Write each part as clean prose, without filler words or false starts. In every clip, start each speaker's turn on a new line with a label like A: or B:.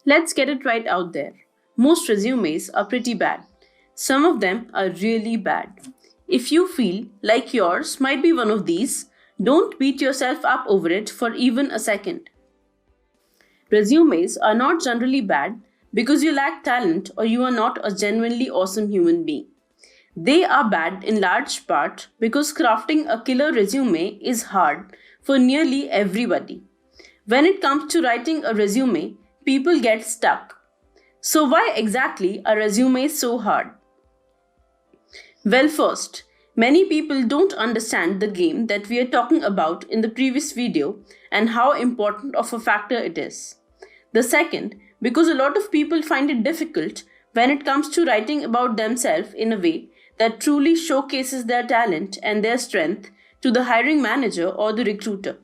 A: Let's get it right out there. Most resumes are pretty bad. Some of them are really bad. If you feel like yours might be one of these, don't beat yourself up over it for even a second. Resumes are not generally bad because you lack talent or you are not a genuinely awesome human being. They are bad in large part because crafting a killer resume is hard for nearly everybody. When it comes to writing a resume, people get stuck. So, why exactly are resumes so hard? Well, first, many people don't understand the game that we are talking about in the previous video and how important of a factor it is. The second, because a lot of people find it difficult when it comes to writing about themselves in a way that truly showcases their talent and their strength to the hiring manager or the recruiter.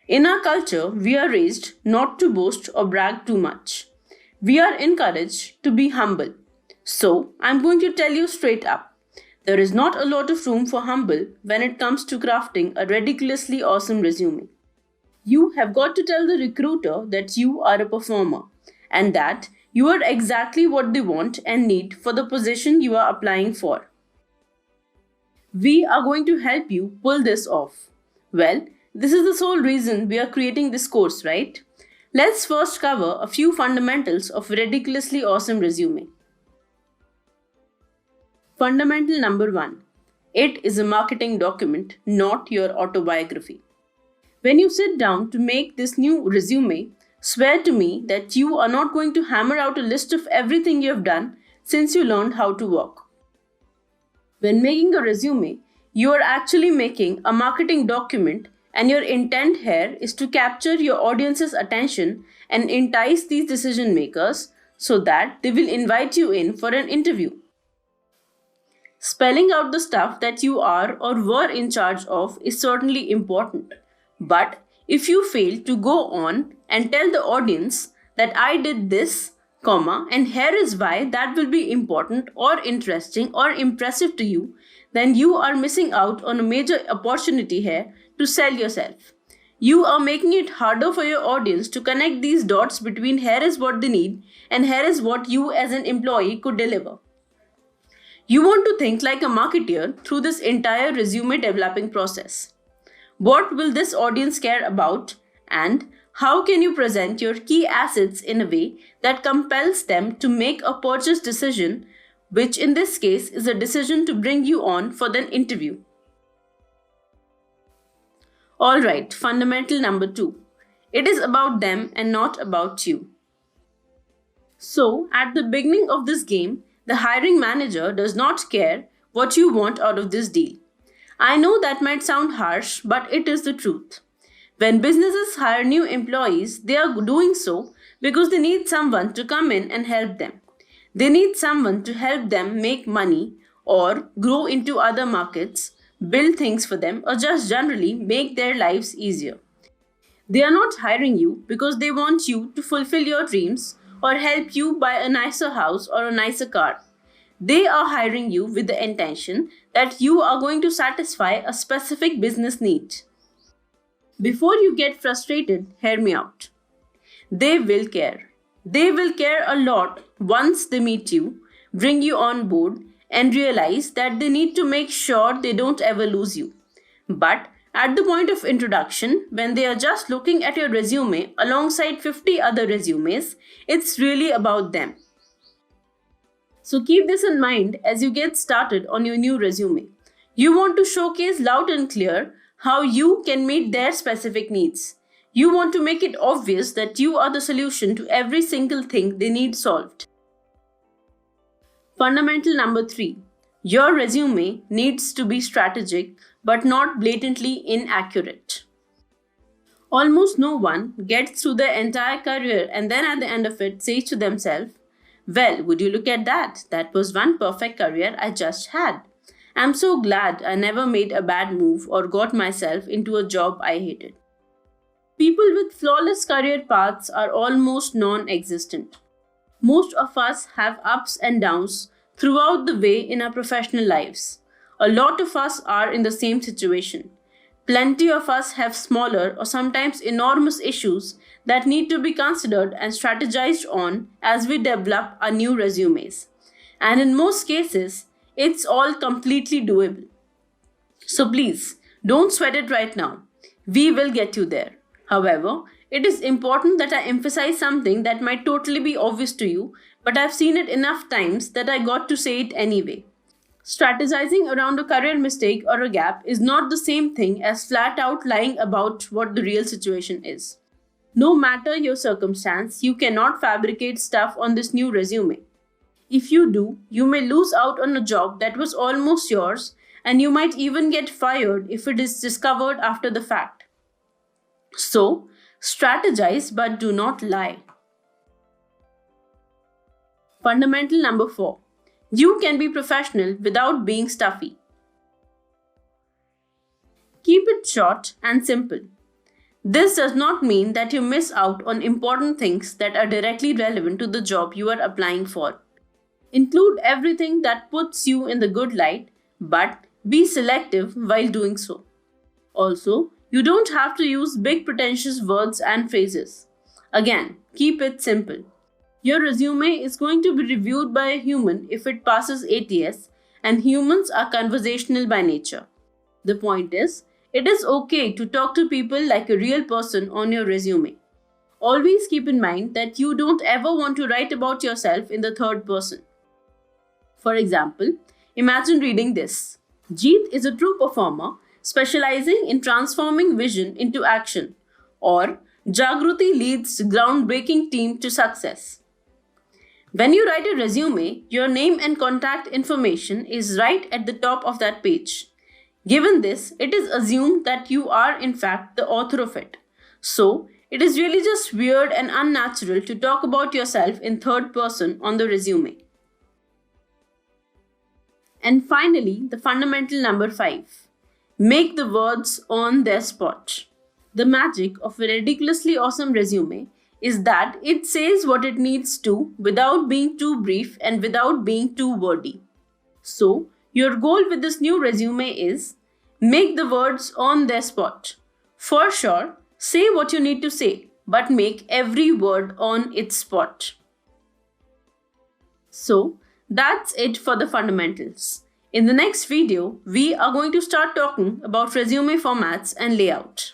A: In our culture, we are raised not to boast or brag too much. We are encouraged to be humble. So, I'm going to tell you straight up. There is not a lot of room for humble when it comes to crafting a ridiculously awesome resume. You have got to tell the recruiter that you are a performer and that you are exactly what they want and need for the position you are applying for. We are going to help you pull this off. Well, this is the sole reason we are creating this course, right? Let's first cover a few fundamentals of ridiculously awesome resume. Fundamental number 1. It is a marketing document, not your autobiography. When you sit down to make this new resume, swear to me that you are not going to hammer out a list of everything you have done since you learned how to walk. When making a resume, you are actually making a marketing document, and your intent here is to capture your audience's attention and entice these decision makers so that they will invite you in for an interview. Spelling out the stuff that you are or were in charge of is certainly important. But if you fail to go on and tell the audience that I did this, and here is why that will be important or interesting or impressive to you, then you are missing out on a major opportunity here to sell yourself. You are making it harder for your audience to connect these dots between here is what they need and here is what you as an employee could deliver. You want to think like a marketer through this entire resume developing process. What will this audience care about, and how can you present your key assets in a way that compels them to make a purchase decision, which in this case is a decision to bring you on for an interview? Alright, fundamental number 2. It is about them and not about you. So, at the beginning of this game, the hiring manager does not care what you want out of this deal. I know that might sound harsh, but it is the truth. When businesses hire new employees, they are doing so because they need someone to come in and help them. They need someone to help them make money or grow into other markets, build things for them, or just generally make their lives easier. They are not hiring you because they want you to fulfill your dreams or help you buy a nicer house or a nicer car. They are hiring you with the intention that you are going to satisfy a specific business need. Before you get frustrated, hear me out. They will care. They will care a lot once they meet you, bring you on board, and realize that they need to make sure they don't ever lose you. But at the point of introduction, when they are just looking at your resume alongside 50 other resumes, it's really about them. So keep this in mind as you get started on your new resume. You want to showcase loud and clear how you can meet their specific needs. You want to make it obvious that you are the solution to every single thing they need solved. Fundamental number 3. Your resume needs to be strategic but not blatantly inaccurate. Almost no one gets through their entire career and then at the end of it says to themselves, well, would you look at that? That was one perfect career I just had. I'm so glad I never made a bad move or got myself into a job I hated. People with flawless career paths are almost non-existent. Most of us have ups and downs throughout the way in our professional lives. A lot of us are in the same situation. Plenty of us have smaller or sometimes enormous issues that need to be considered and strategized on as we develop our new resumes. And in most cases, it's all completely doable. So please, don't sweat it right now. We will get you there. However, it is important that I emphasize something that might totally be obvious to you, but I've seen it enough times that I got to say it anyway. Strategizing around a career mistake or a gap is not the same thing as flat out lying about what the real situation is. No matter your circumstance, you cannot fabricate stuff on this new resume. If you do, you may lose out on a job that was almost yours, and you might even get fired if it is discovered after the fact. So, strategize but do not lie. Fundamental number 4. You can be professional without being stuffy. Keep it short and simple. This does not mean that you miss out on important things that are directly relevant to the job you are applying for. Include everything that puts you in the good light, but be selective while doing so. Also, you don't have to use big pretentious words and phrases. Again, keep it simple. Your resume is going to be reviewed by a human if it passes ATS, and humans are conversational by nature. The point is, it is okay to talk to people like a real person on your resume. Always keep in mind that you don't ever want to write about yourself in the third person. For example, imagine reading this. Jeet is a true performer specializing in transforming vision into action, or Jagruti leads groundbreaking team to success. When you write a resume, your name and contact information is right at the top of that page. Given this, it is assumed that you are in fact the author of it. So, it is really just weird and unnatural to talk about yourself in third person on the resume. And finally, the fundamental number 5. Make the words on their spot. The magic of a ridiculously awesome resume is that it says what it needs to without being too brief and without being too wordy. So, your goal with this new resume is make the words on their spot. For sure, say what you need to say, but make every word on its spot. So, that's it for the fundamentals. In the next video, we are going to start talking about resume formats and layout.